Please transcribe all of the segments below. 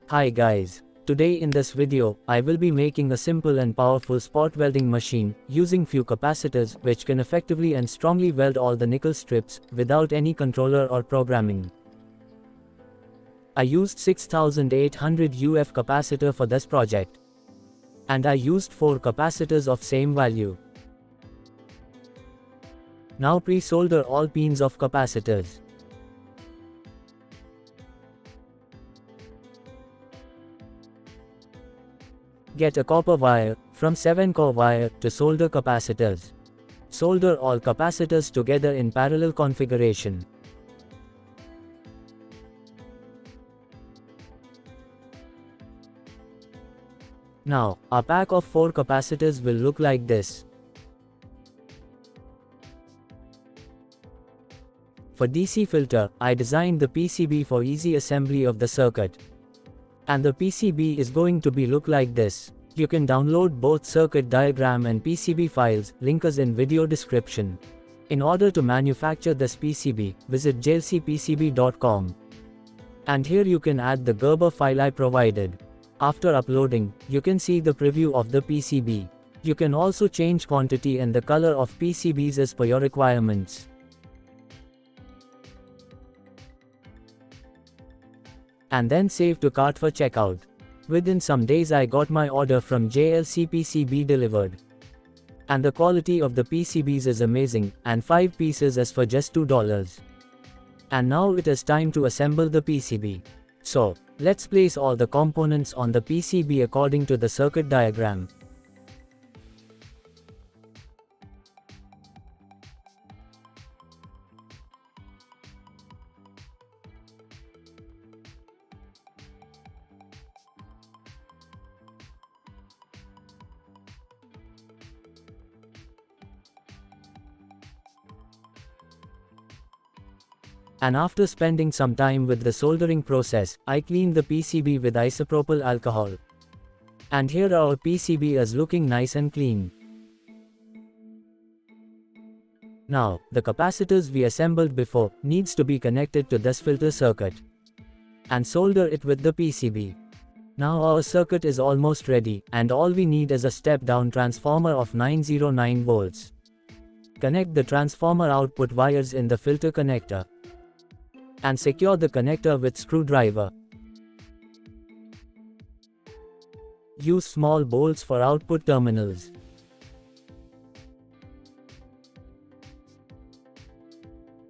Hi guys, today in this video, I will be making a simple and powerful spot welding machine, using few capacitors, which can effectively and strongly weld all the nickel strips, without any controller or programming. I used 6800 UF capacitor for this project. And I used 4 capacitors of same value. Now pre-solder all pins of capacitors. Get a copper wire, from 7-core wire, to solder capacitors. Solder all capacitors together in parallel configuration. Now, a pack of 4 capacitors will look like this. For DC filter, I designed the PCB for easy assembly of the circuit. And the PCB is going to be look like this. You can download both circuit diagram and PCB files, link is in video description. In order to manufacture this PCB, visit jlcpcb.com. And here you can add the Gerber file I provided. After uploading, you can see the preview of the PCB. You can also change quantity and the color of PCBs as per your requirements. And then save to cart for checkout. Within some days I got my order from JLCPCB delivered. And the quality of the PCBs is amazing, and 5 pieces is for just $2. And now it is time to assemble the PCB. So, let's place all the components on the PCB according to the circuit diagram. And after spending some time with the soldering process, I cleaned the PCB with isopropyl alcohol. And here our PCB is looking nice and clean. Now, the capacitors we assembled before needs to be connected to this filter circuit. And solder it with the PCB. Now our circuit is almost ready, and all we need is a step-down transformer of 909 volts. Connect the transformer output wires in the filter connector. And secure the connector with screwdriver. Use small bolts for output terminals.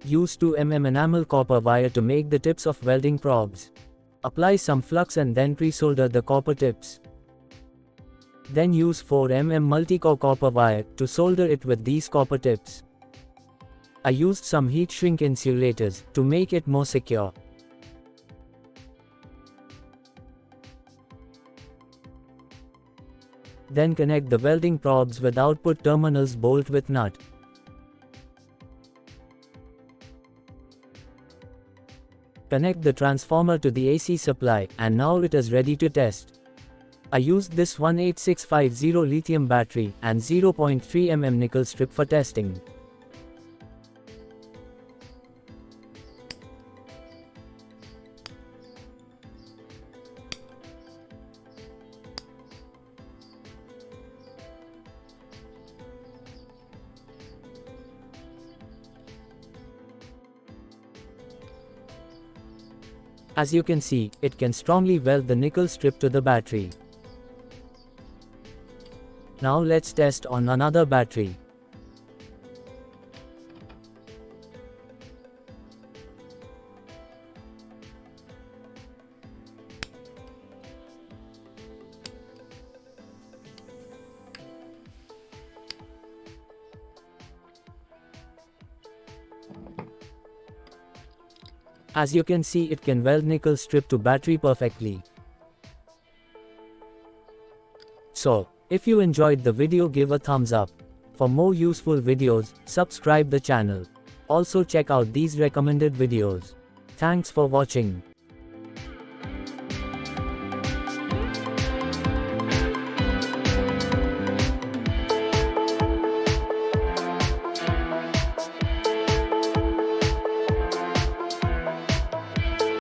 Use 2 mm enamel copper wire to make the tips of welding probes. Apply some flux and then pre-solder the copper tips. Then use 4 mm multi-core copper wire to solder it with these copper tips. I used some heat shrink insulators to make it more secure. Then connect the welding probes with output terminals bolt with nut. Connect the transformer to the AC supply, and now it is ready to test. I used this 18650 lithium battery and 0.3 mm nickel strip for testing. As you can see, it can strongly weld the nickel strip to the battery. Now let's test on another battery. As you can see, it can weld nickel strip to battery perfectly. So, if you enjoyed the video, give a thumbs up. For more useful videos, subscribe the channel. Also check out these recommended videos. Thanks for watching.